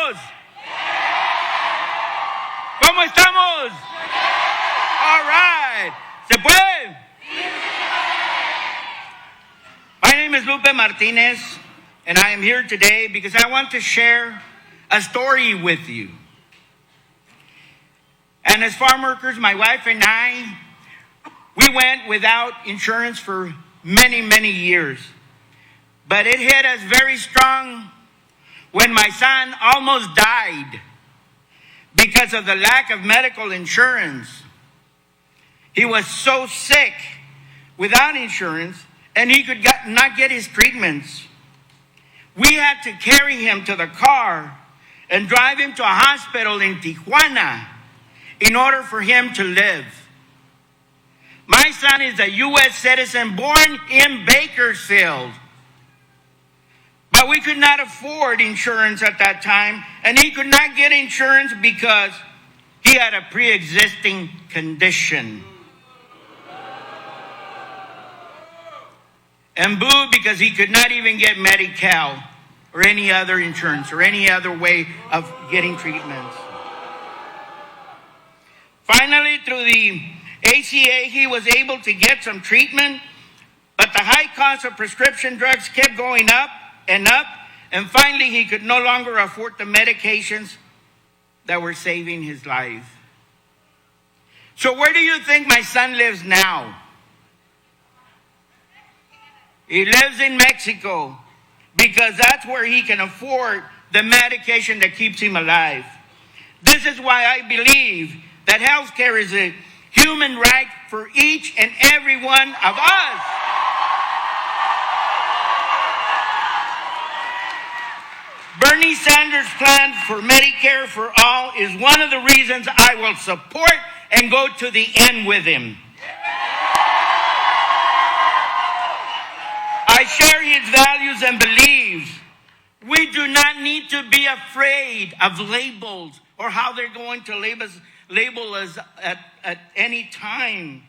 estamos? ¿Cómo estamos? All right. ¿Se puede? My name is Lupe Martinez, and I am here today because I want to share a story with you. And as farm workers, my wife and I, we went without insurance for many, many years. But it hit us very strong when my son almost died because of the lack of medical insurance. He was so sick without insurance, and he could not get his treatments. We had to carry him to the car and drive him to a hospital in Tijuana in order for him to live. My son is a U.S. citizen born in Bakersfield. But we could not afford insurance at that time, and he could not get insurance because he had a pre-existing condition. And boo, because he could not even get Medi-Cal or any other insurance or any other way of getting treatments. Finally, through the ACA, he was able to get some treatment, but the high cost of prescription drugs kept going up, and finally he could no longer afford the medications that were saving his life. So where do you think my son lives now? He lives in Mexico because that's where he can afford the medication that keeps him alive. This is why I believe that health care is a human right for each and every one of us. Bernie Sanders' plan for Medicare for all is one of the reasons I will support and go to the end with him. I share his values and beliefs. We do not need to be afraid of labels or how they're going to label us at any time.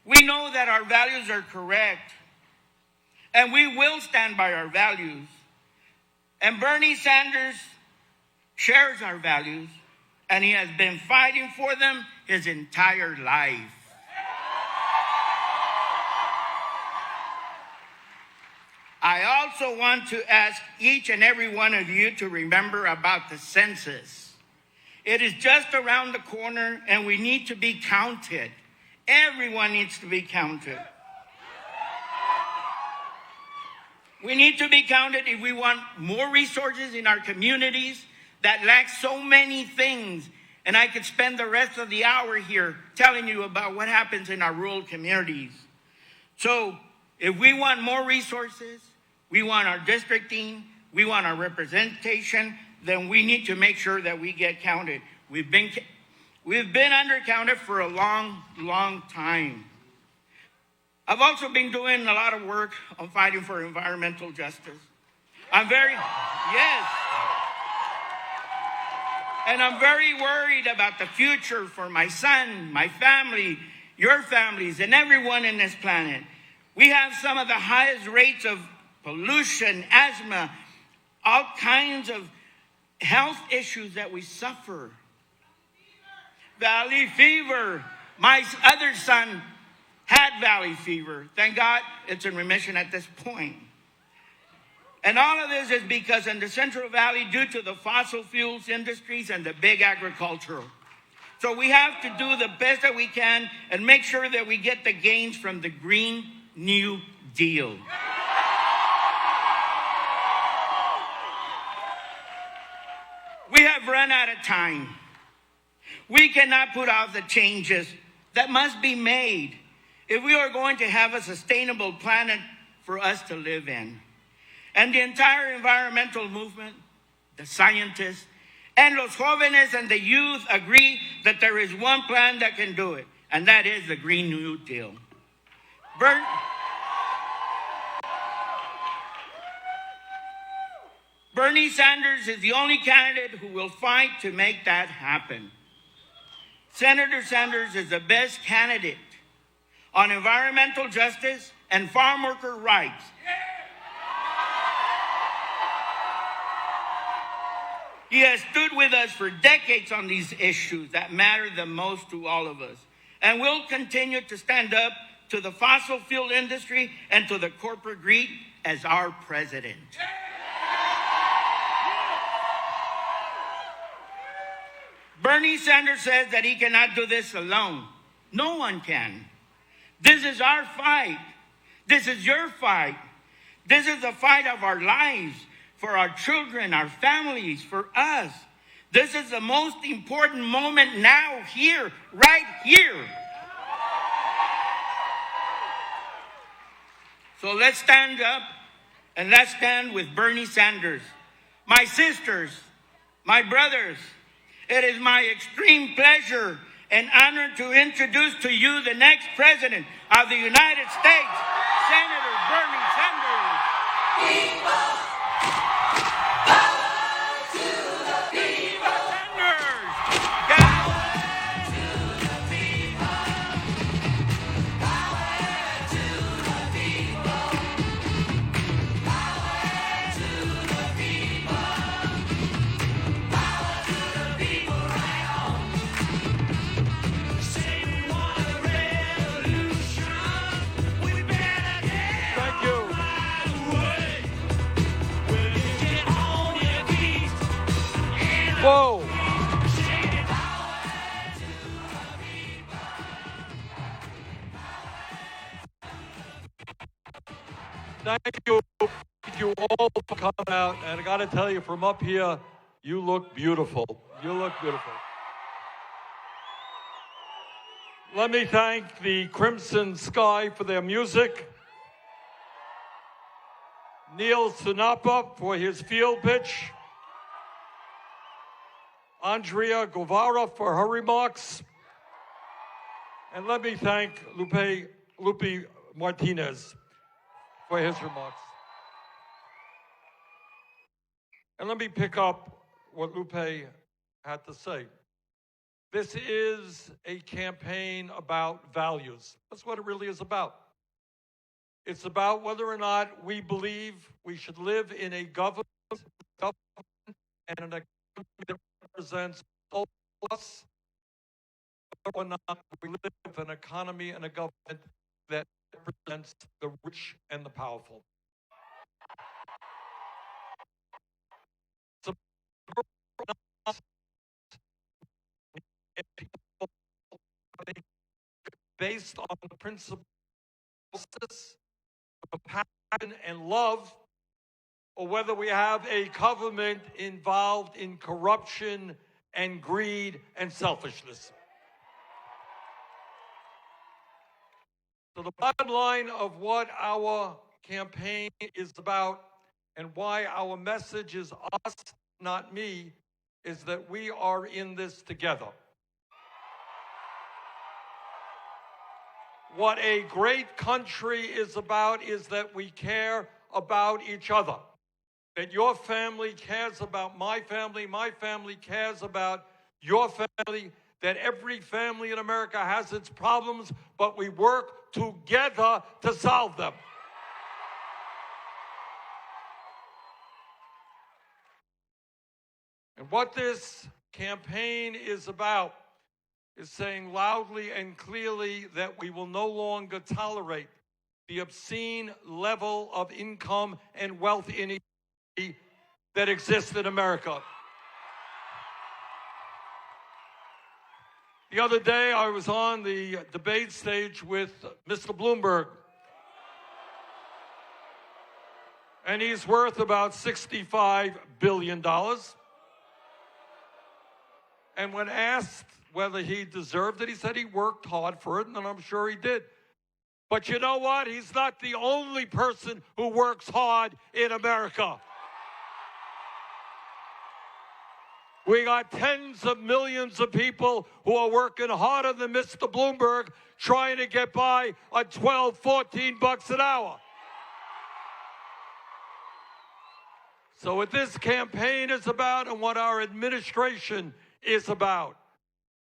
We know that our values are correct, and we will stand by our values. And Bernie Sanders shares our values, and he has been fighting for them his entire life. I also want to ask each and every one of you to remember about the census. It is just around the corner, and we need to be counted. Everyone needs to be counted. We need to be counted if we want more resources in our communities that lack so many things. And I could spend the rest of the hour here telling you about what happens in our rural communities. So if we want more resources, we want our districting, we want our representation, then we need to make sure that we get counted. We've been undercounted for a long, long time. I've also been doing a lot of work on fighting for environmental justice. And I'm very worried about the future for my son, my family, your families, and everyone in this planet. We have some of the highest rates of pollution, asthma, all kinds of health issues that we suffer. Valley fever. My other son had valley fever. Thank God it's in remission at this point. And all of this is because in the Central Valley, due to the fossil fuels industries and the big agricultural. So we have to do the best that we can and make sure that we get the gains from the Green New Deal. We have run out of time. We cannot put off the changes that must be made if we are going to have a sustainable planet for us to live in. And the entire environmental movement, the scientists, and los jóvenes and the youth agree that there is one plan that can do it, and that is the Green New Deal. Bernie Sanders is the only candidate who will fight to make that happen. Senator Sanders is the best candidate on environmental justice and farm worker rights. He has stood with us for decades on these issues that matter the most to all of us, and will continue to stand up to the fossil fuel industry and to the corporate greed as our president. Bernie Sanders says that he cannot do this alone. No one can. This is our fight. This is your fight. This is the fight of our lives, for our children, our families, for us. This is the most important moment now, here, right here. So let's stand up and let's stand with Bernie Sanders. My sisters, my brothers, it is my extreme pleasure and honor to introduce to you the next president of the United States, Senator Bernie Sanders. People. Whoa! Thank you all for coming out. And I got to tell you, from up here, you look beautiful. You look beautiful. Let me thank the Crimson Sky for their music, Neil Sinapa for his field pitch, Andrea Guevara for her remarks, and let me thank Lupe Martinez for his remarks. And let me pick up what Lupe had to say. This is a campaign about values. That's what it really is about. It's about whether or not we believe we should live in a government and an economy that represents all of us, or not we live in an economy and a government that represents the rich and the powerful. Based on the principles of passion and love, or whether we have a government involved in corruption and greed and selfishness. So the bottom line of what our campaign is about and why our message is us, not me, is that we are in this together. What a great country is about is that we care about each other. That your family cares about my family cares about your family, that every family in America has its problems, but we work together to solve them. And what this campaign is about is saying loudly and clearly that we will no longer tolerate the obscene level of income and wealth inequality that exists in America. The other day, I was on the debate stage with Mr. Bloomberg, and he's worth about $65 billion. And when asked whether he deserved it, he said he worked hard for it, and I'm sure he did. But you know what? He's not the only person who works hard in America. We got tens of millions of people who are working harder than Mr. Bloomberg, trying to get by on 12, 14 bucks an hour. So what this campaign is about and what our administration is about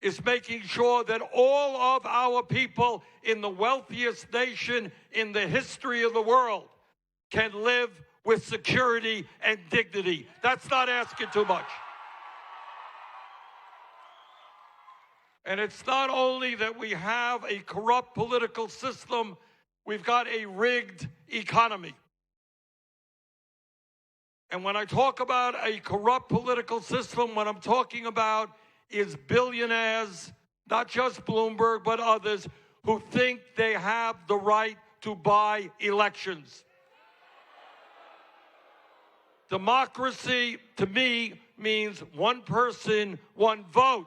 is making sure that all of our people in the wealthiest nation in the history of the world can live with security and dignity. That's not asking too much. And it's not only that we have a corrupt political system, we've got a rigged economy. And when I talk about a corrupt political system, what I'm talking about is billionaires, not just Bloomberg, but others, who think they have the right to buy elections. Democracy, to me, means one person, one vote.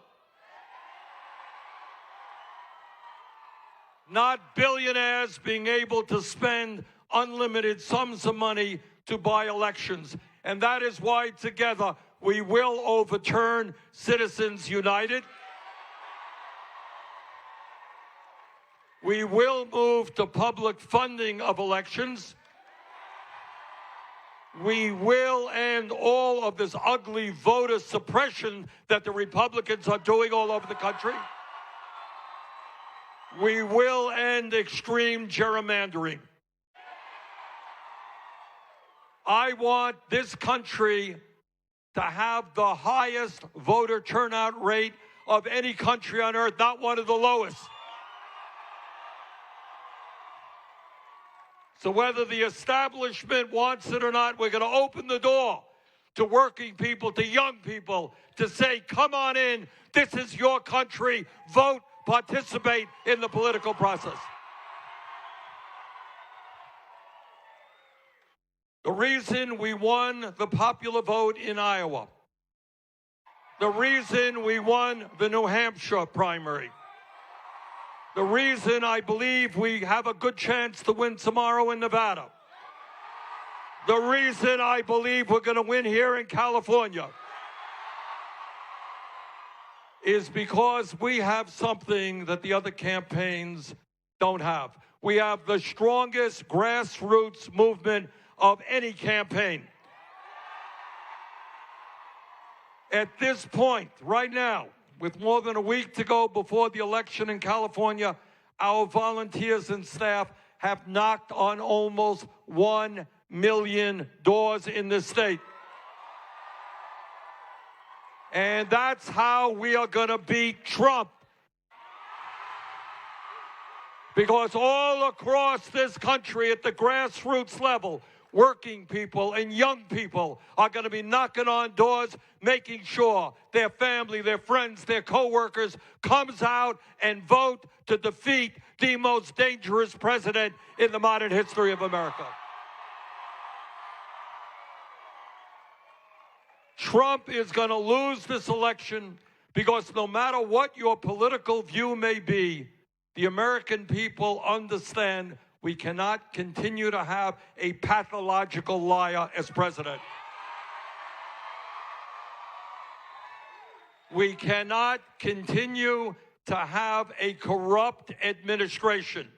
Not billionaires being able to spend unlimited sums of money to buy elections. And that is why together we will overturn Citizens United. We will move to public funding of elections. We will end all of this ugly voter suppression that the Republicans are doing all over the country. We will end extreme gerrymandering. I want this country to have the highest voter turnout rate of any country on earth, not one of the lowest. So whether the establishment wants it or not, we're going to open the door to working people, to young people, to say, come on in, this is your country, vote, participate in the political process. The reason we won the popular vote in Iowa, the reason we won the New Hampshire primary, the reason I believe we have a good chance to win tomorrow in Nevada, the reason I believe we're going to win here in California is because we have something that the other campaigns don't have. We have the strongest grassroots movement of any campaign. At this point, right now, with more than a week to go before the election in California, our volunteers and staff have knocked on almost 1 million doors in this state. And that's how we are going to beat Trump. Because all across this country at the grassroots level, working people and young people are going to be knocking on doors, making sure their family, their friends, their co-workers comes out and vote to defeat the most dangerous president in the modern history of America. Trump is going to lose this election because no matter what your political view may be, the American people understand we cannot continue to have a pathological liar as president. We cannot continue to have a corrupt administration.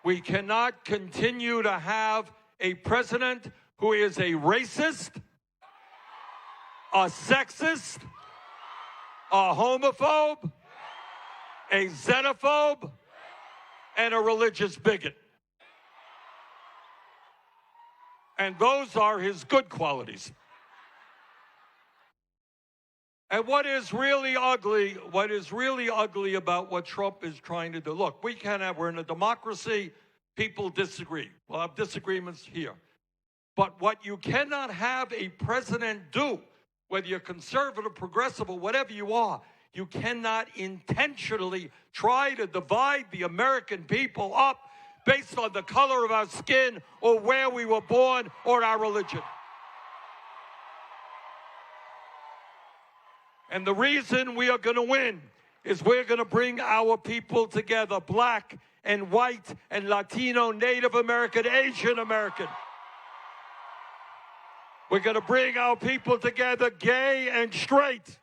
We cannot continue to have a president who is a racist, a sexist, a homophobe, a xenophobe, and a religious bigot. And those are his good qualities. And what is really ugly about what Trump is trying to do, look, we're in a democracy, people disagree. We'll have disagreements here. But what you cannot have a president do, whether you're conservative, progressive, or whatever you are, you cannot intentionally try to divide the American people up based on the color of our skin or where we were born or our religion. And the reason we are going to win is we're going to bring our people together, black and white and Latino, Native American, Asian American. We're going to bring our people together, gay and straight.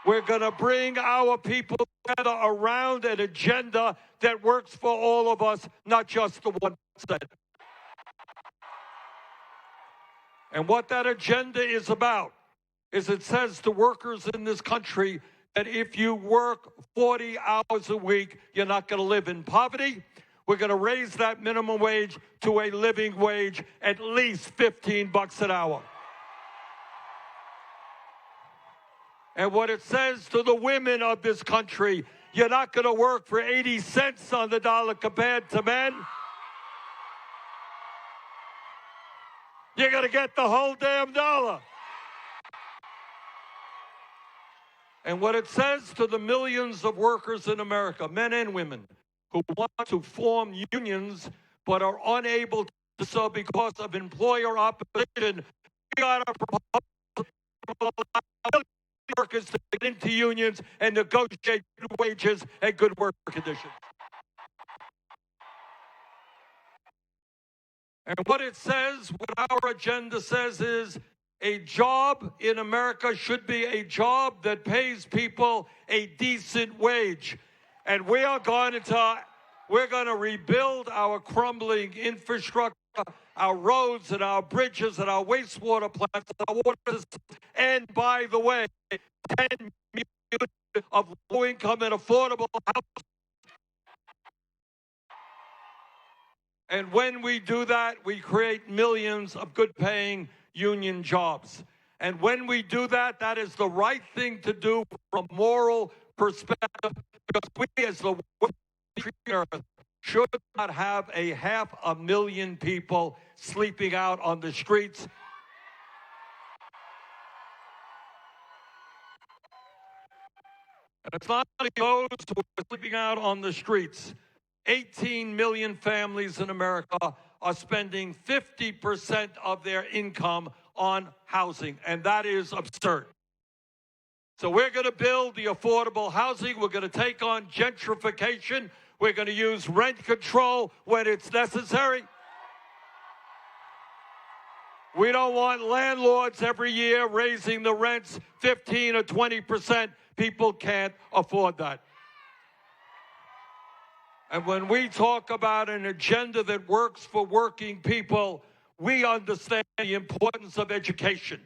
We're going to bring our people together around an agenda that works for all of us, not just the 1%. And what that agenda is about is it says to workers in this country that if you work 40 hours a week, you're not going to live in poverty. We're going to raise that minimum wage to a living wage, at least $15 an hour. And what it says to the women of this country, you're not going to work for 80 cents on the dollar compared to men. You're going to get the whole damn dollar. And what it says to the millions of workers in America, men and women, who want to form unions but are unable to do so because of employer opposition, we got to propose workers to get into unions and negotiate good wages and good work conditions. And what it says, what our agenda says is a job in America should be a job that pays people a decent wage. And we're going to rebuild our crumbling infrastructure, our roads and our bridges and our wastewater plants, our water systems. And by the way, 10 million of low-income and affordable housing. And when we do that, we create millions of good-paying union jobs. And when we do that, that is the right thing to do from a moral perspective, because we as the earth should not have 500,000 people sleeping out on the streets. And it's not only those who are sleeping out on the streets. 18 million families in America are spending 50% of their income on housing, and that is absurd. So we're going to build the affordable housing. We're going to take on gentrification. We're going to use rent control when it's necessary. We don't want landlords every year raising the rents 15 or 20%. People can't afford that. And when we talk about an agenda that works for working people, we understand the importance of education.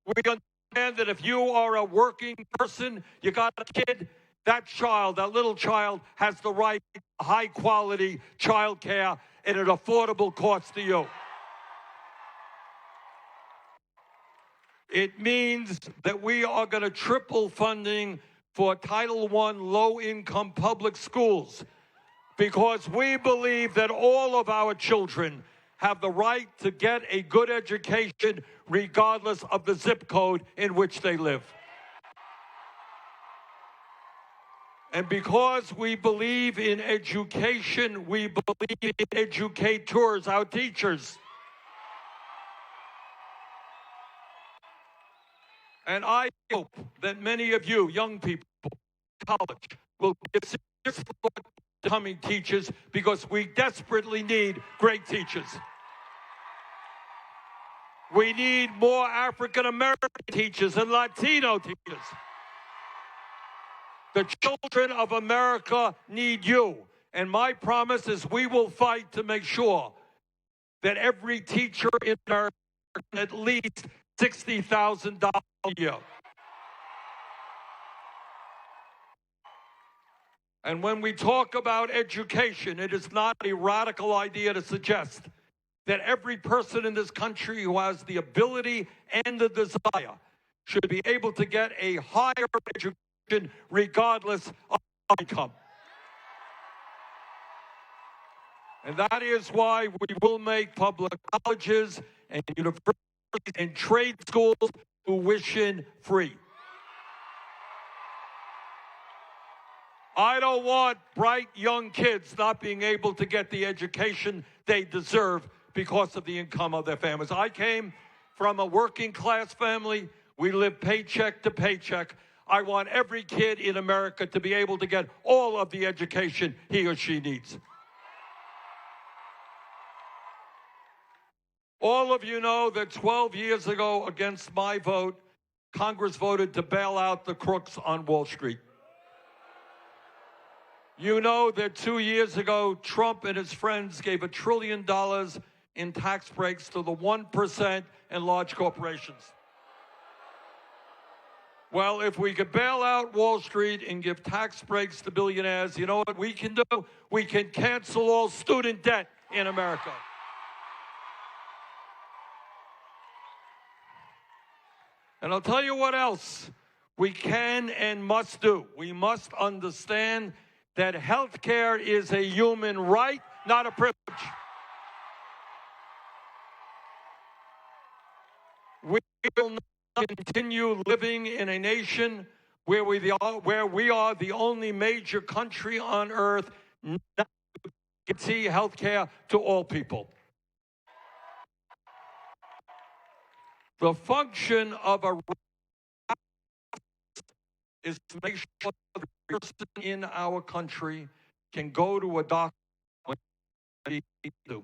We understand that if you are a working person, you got a kid, that child, that little child, has the right to high-quality child care at an affordable cost to you. It means that we are going to triple funding for Title I low-income public schools, because we believe that all of our children have the right to get a good education regardless of the zip code in which they live. And because we believe in education, we believe in educators, our teachers. And I hope that many of you, young people, college, will give serious thought to becoming teachers, because we desperately need great teachers. We need more African American teachers and Latino teachers. The children of America need you. And my promise is we will fight to make sure that every teacher in America earns at least $60,000 a year. And when we talk about education, it is not a radical idea to suggest that every person in this country who has the ability and the desire should be able to get a higher education regardless of income. And that is why we will make public colleges and universities and trade schools tuition free. I don't want bright young kids not being able to get the education they deserve because of the income of their families. I came from a working class family. We live paycheck to paycheck. I want every kid in America to be able to get all of the education he or she needs. All of you know that 12 years ago, against my vote, Congress voted to bail out the crooks on Wall Street. You know that 2 years ago, Trump and his friends gave $1 trillion in tax breaks to the 1% and large corporations. Well, if we could bail out Wall Street and give tax breaks to billionaires, you know what we can do? We can cancel all student debt in America. And I'll tell you what else we can and must do. We must understand that health care is a human right, not a privilege. We will not continue living in a nation where we are the only major country on earth not to guarantee health care to all people. The function of a is to make sure that the person in our country can go to a doctor when they need to.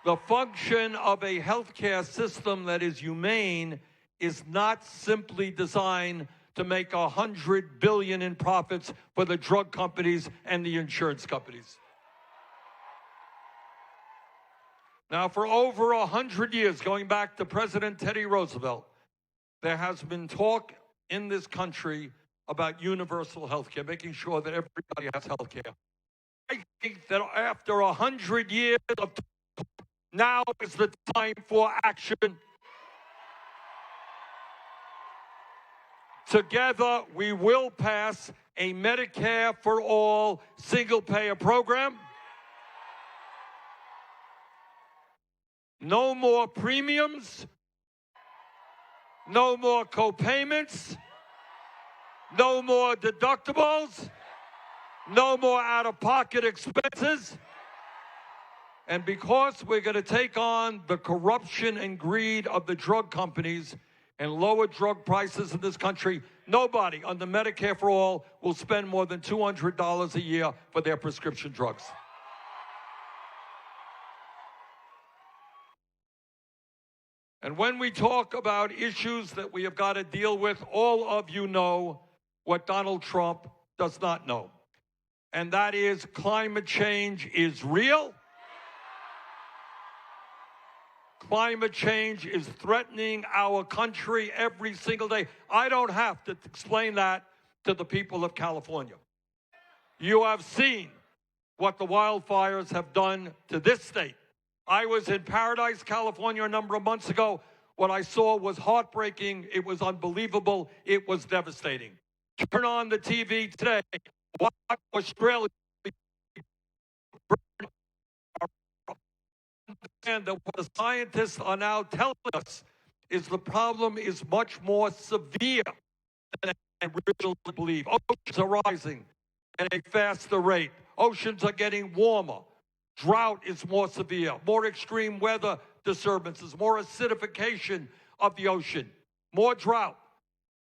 The function of a healthcare system that is humane is not simply designed to make $100 billion in profits for the drug companies and the insurance companies. Now, for over 100 years, going back to President Teddy Roosevelt, there has been talk in this country about universal health care, making sure that everybody has health care. I think that after 100 years of talk, now is the time for action. Together, we will pass a Medicare for all single-payer program. No more premiums. No more co-payments. No more deductibles. No more out-of-pocket expenses. And because we're going to take on the corruption and greed of the drug companies and lower drug prices in this country, nobody under Medicare for All will spend more than $200 a year for their prescription drugs. And when we talk about issues that we have got to deal with, all of you know what Donald Trump does not know. And that is climate change is real. Climate change is threatening our country every single day. I don't have to explain that to the people of California. You have seen what the wildfires have done to this state. I was in Paradise, California a number of months ago. What I saw was heartbreaking. It was unbelievable. It was devastating. Turn on the TV today. Watch Australia. And what the scientists are now telling us is the problem is much more severe than I originally believed. Oceans are rising at a faster rate. Oceans are getting warmer. Drought is more severe, more extreme weather disturbances, more acidification of the ocean, more drought.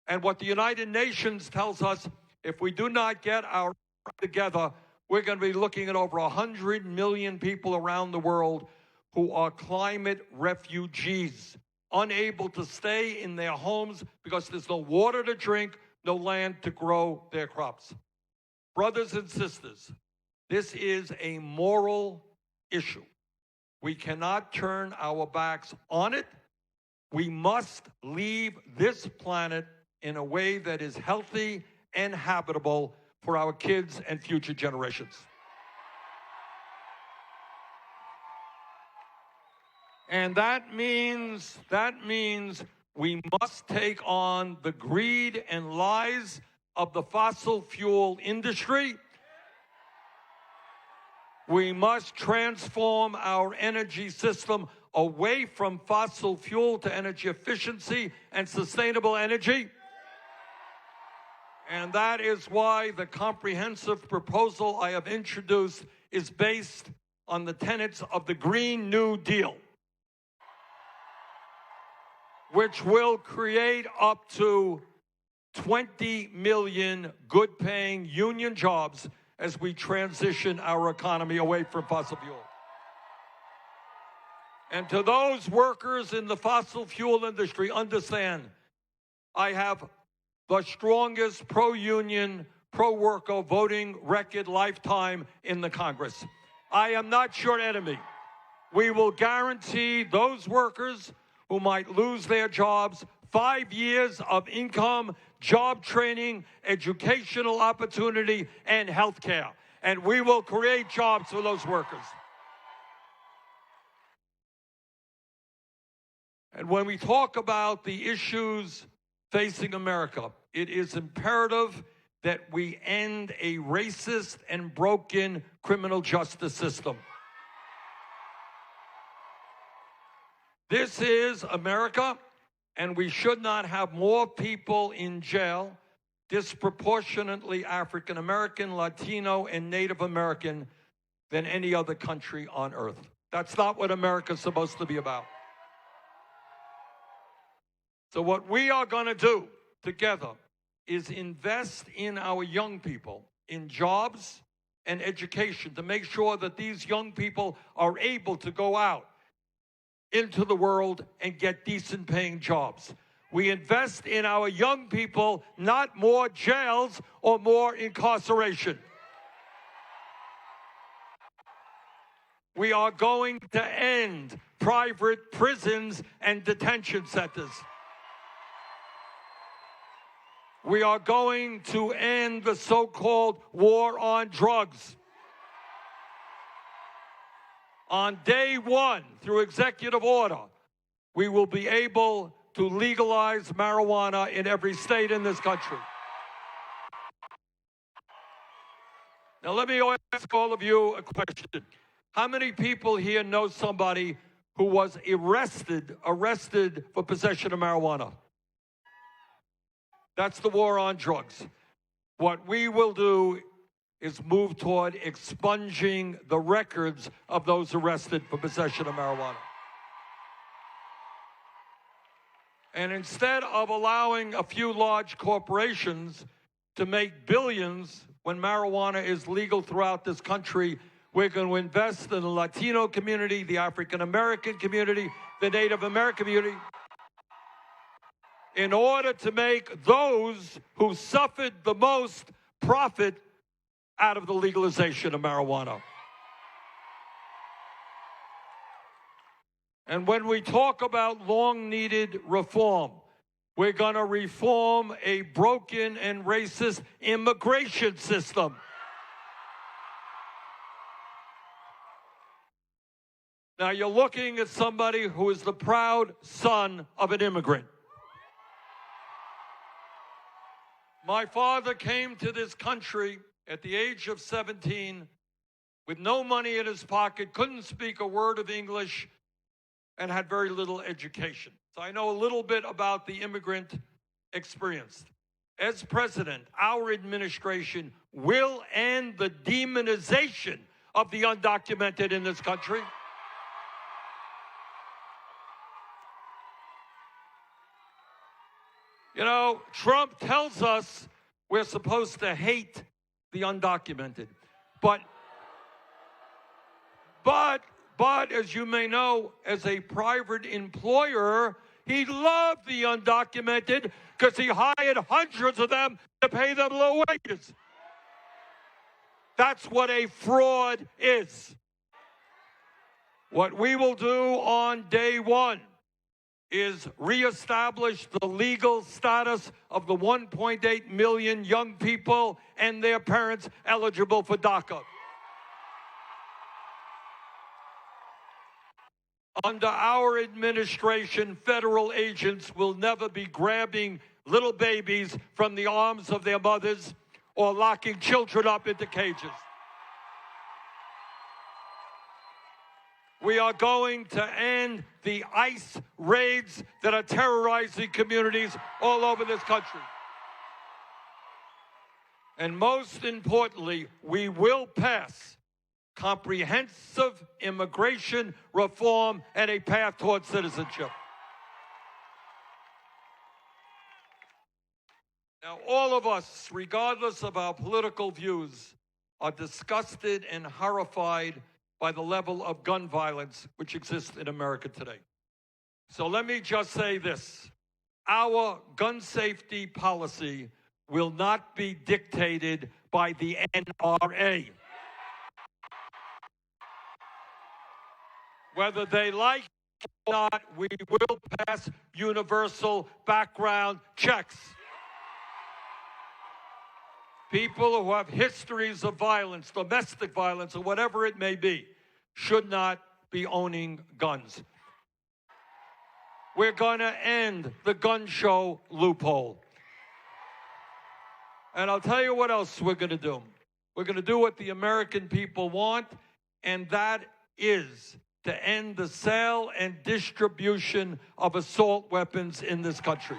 And what the United Nations tells us, if we do not get our act together, we're going to be looking at over 100 million people around the world who are climate refugees, unable to stay in their homes because there's no water to drink, no land to grow their crops. Brothers and sisters, this is a moral issue. We cannot turn our backs on it. We must leave this planet in a way that is healthy and habitable for our kids and future generations. And that means we must take on the greed and lies of the fossil fuel industry. We must transform our energy system away from fossil fuel to energy efficiency and sustainable energy. And that is why the comprehensive proposal I have introduced is based on the tenets of the Green New Deal, which will create up to 20 million good-paying union jobs as we transition our economy away from fossil fuel. And to those workers in the fossil fuel industry, understand, I have the strongest pro-union, pro-worker voting record lifetime in the Congress. I am not your enemy. We will guarantee those workers who might lose their jobs 5 years of income, job training, educational opportunity, and health care. And we will create jobs for those workers. And when we talk about the issues facing America. It is imperative that we end a racist and broken criminal justice system. This is America, and we should not have more people in jail, disproportionately African American, Latino, and Native American, than any other country on earth. That's not what America's supposed to be about. So what we are going to do together is invest in our young people, in jobs and education, to make sure that these young people are able to go out into the world and get decent paying jobs. We invest in our young people, not more jails or more incarceration. We are going to end private prisons and detention centers. We are going to end the so-called war on drugs. On day one, through executive order, we will be able to legalize marijuana in every state in this country. Now, let me ask all of you a question. How many people here know somebody who was arrested for possession of marijuana? That's the war on drugs. What we will do is move toward expunging the records of those arrested for possession of marijuana. And instead of allowing a few large corporations to make billions when marijuana is legal throughout this country, we're going to invest in the Latino community, the African American community, the Native American community, in order to make those who suffered the most profit out of the legalization of marijuana. And when we talk about long-needed reform, we're going to reform a broken and racist immigration system. Now, you're looking at somebody who is the proud son of an immigrant. My father came to this country at the age of 17 with no money in his pocket, couldn't speak a word of English, and had very little education. So I know a little bit about the immigrant experience. As president, our administration will end the demonization of the undocumented in this country. You know, Trump tells us we're supposed to hate the undocumented. But as you may know, as a private employer, he loved the undocumented because he hired hundreds of them to pay them low wages. That's what a fraud is. What we will do on day one is reestablish the legal status of the 1.8 million young people and their parents eligible for DACA. Under our administration, federal agents will never be grabbing little babies from the arms of their mothers or locking children up into cages. We are going to end the ICE raids that are terrorizing communities all over this country. And most importantly, we will pass comprehensive immigration reform and a path towards citizenship. Now, all of us, regardless of our political views, are disgusted and horrified by the level of gun violence which exists in America today. So let me just say this. Our gun safety policy will not be dictated by the NRA. Whether they like it or not, we will pass universal background checks. People who have histories of violence, domestic violence, or whatever it may be, should not be owning guns. We're going to end the gun show loophole. And I'll tell you what else we're going to do. We're going to do what the American people want, and that is to end the sale and distribution of assault weapons in this country.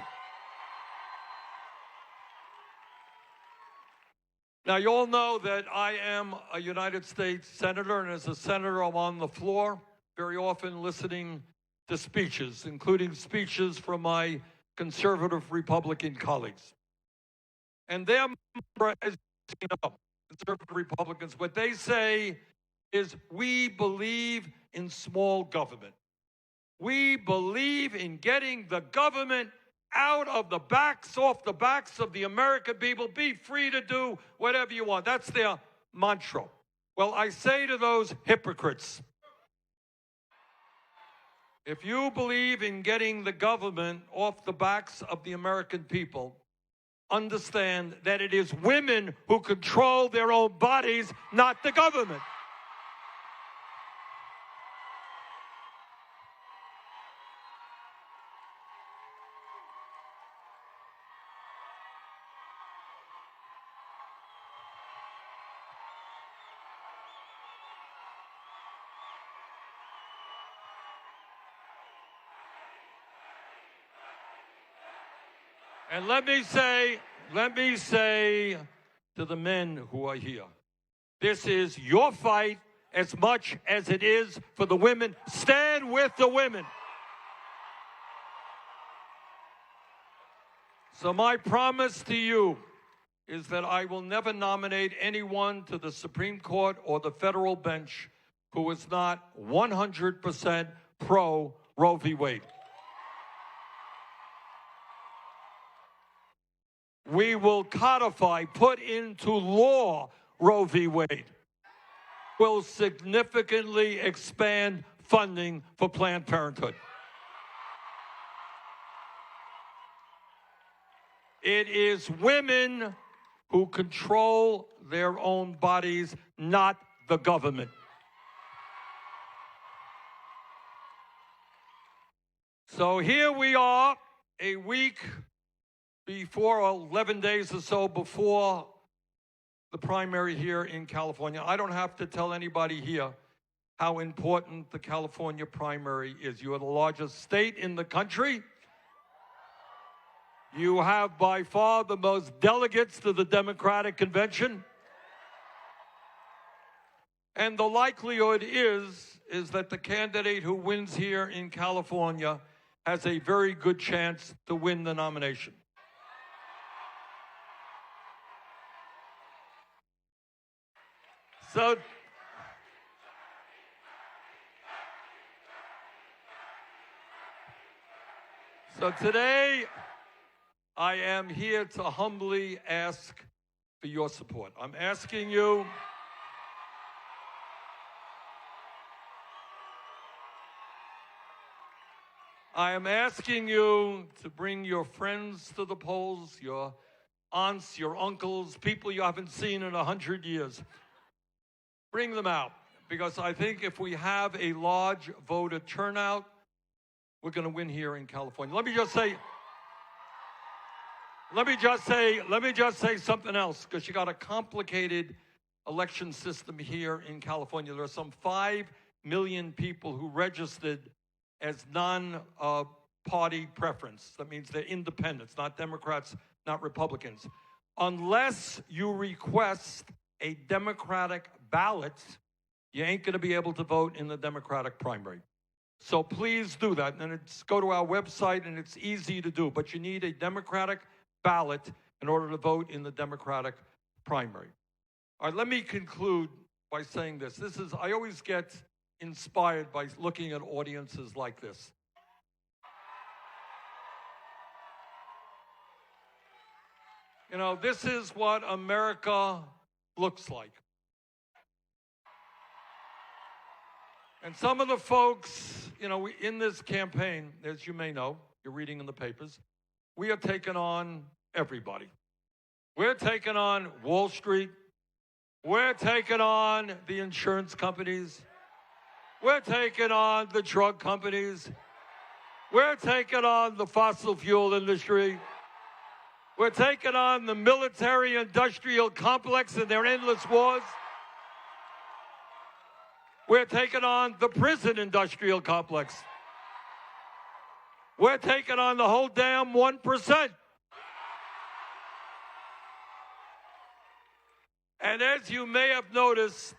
Now, you all know that I am a United States Senator, and as a Senator, I'm on the floor, very often listening to speeches, including speeches from my conservative Republican colleagues. And their mantra, as you know, conservative Republicans, what they say is, we believe in small government. We believe in getting the government out of the backs, off the backs of the American people. Be free to do whatever you want. That's their mantra. Well, I say to those hypocrites, if you believe in getting the government off the backs of the American people, understand that it is women who control their own bodies, not the government. And let me say to the men who are here, this is your fight as much as it is for the women. Stand with the women. So my promise to you is that I will never nominate anyone to the Supreme Court or the federal bench who is not 100% pro Roe v. Wade. We will codify, put into law Roe v. Wade. Will significantly expand funding for Planned Parenthood. It is women who control their own bodies, not the government. So here we are, a week before, 11 days or so before the primary here in California. I don't have to tell anybody here how important the California primary is. You are the largest state in the country. You have by far the most delegates to the Democratic Convention. And the likelihood is that the candidate who wins here in California has a very good chance to win the nomination. So today, I am here to humbly ask for your support. I'm asking you to bring your friends to the polls, your aunts, your uncles, people you haven't seen in 100 years. Bring them out, because I think if we have a large voter turnout, we're going to win here in California. Let me just say something else, because you got a complicated election system here in California. There are some 5 million people who registered as non-party preference. That means they're independents, not Democrats, not Republicans. Unless you request a Democratic ballot, you ain't going to be able to vote in the Democratic primary. So please do that. And go to our website, and it's easy to do. But you need a Democratic ballot in order to vote in the Democratic primary. All right, let me conclude by saying this. I always get inspired by looking at audiences like this. You know, this is what America looks like. And some of the folks, you know, in this campaign, as you may know, you're reading in the papers, we are taking on everybody. We're taking on Wall Street. We're taking on the insurance companies. We're taking on the drug companies. We're taking on the fossil fuel industry. We're taking on the military-industrial complex and their endless wars. We're taking on the prison industrial complex. We're taking on the whole damn 1%. And as you may have noticed,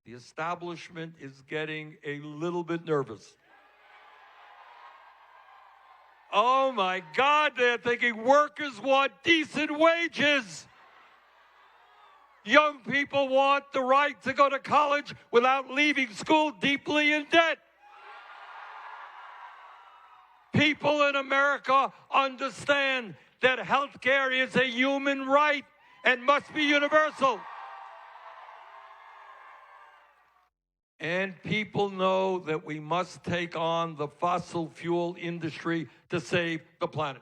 the establishment is getting a little bit nervous. Oh my God, they're thinking workers want decent wages. Young people want the right to go to college without leaving school deeply in debt. People in America understand that health care is a human right and must be universal. And people know that we must take on the fossil fuel industry to save the planet.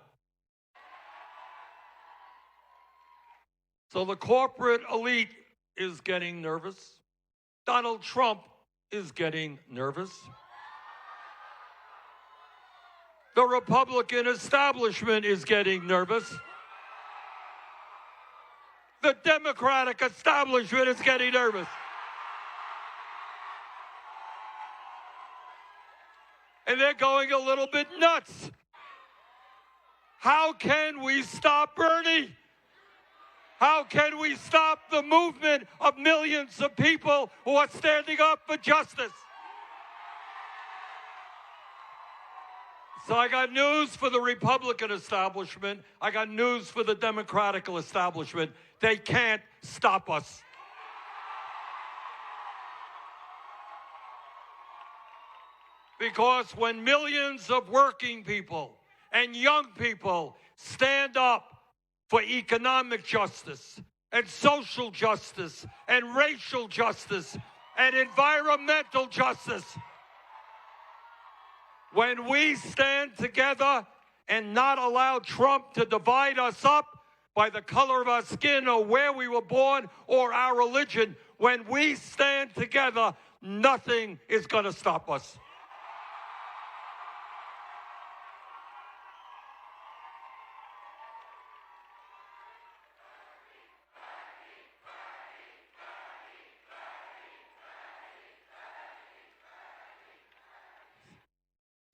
So the corporate elite is getting nervous. Donald Trump is getting nervous. The Republican establishment is getting nervous. The Democratic establishment is getting nervous. And they're going a little bit nuts. How can we stop Bernie? How can we stop the movement of millions of people who are standing up for justice? So I got news for the Republican establishment. I got news for the Democratic establishment. They can't stop us. Because when millions of working people and young people stand up for economic justice and social justice and racial justice and environmental justice, when we stand together and not allow Trump to divide us up by the color of our skin or where we were born or our religion, when we stand together, nothing is going to stop us.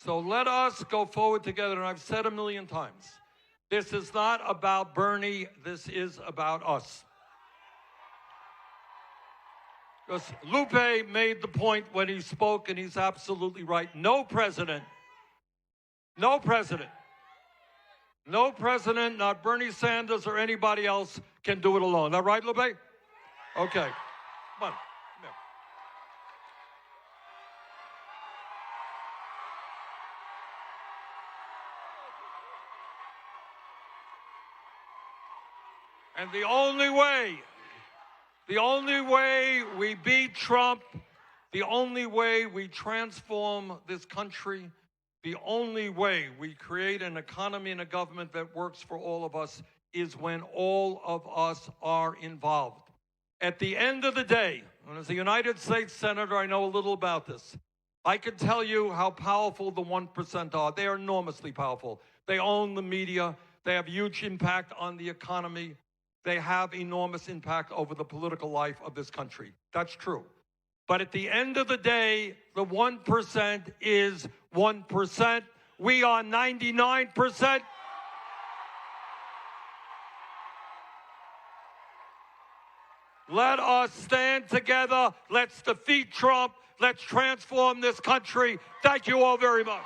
So let us go forward together, and I've said a million times, this is not about Bernie, this is about us. Because Lupe made the point when he spoke, and he's absolutely right. No president, not Bernie Sanders or anybody else can do it alone. Is that right, Lupe? Okay. Come on. And the only way we beat Trump, the only way we transform this country, the only way we create an economy and a government that works for all of us is when all of us are involved. At the end of the day, and as a United States Senator, I know a little about this. I can tell you how powerful the 1% are. They are enormously powerful. They own the media. They have huge impact on the economy. They have enormous impact over the political life of this country. That's true. But at the end of the day, the 1% is 1%. We are 99%. Let us stand together. Let's defeat Trump. Let's transform this country. Thank you all very much.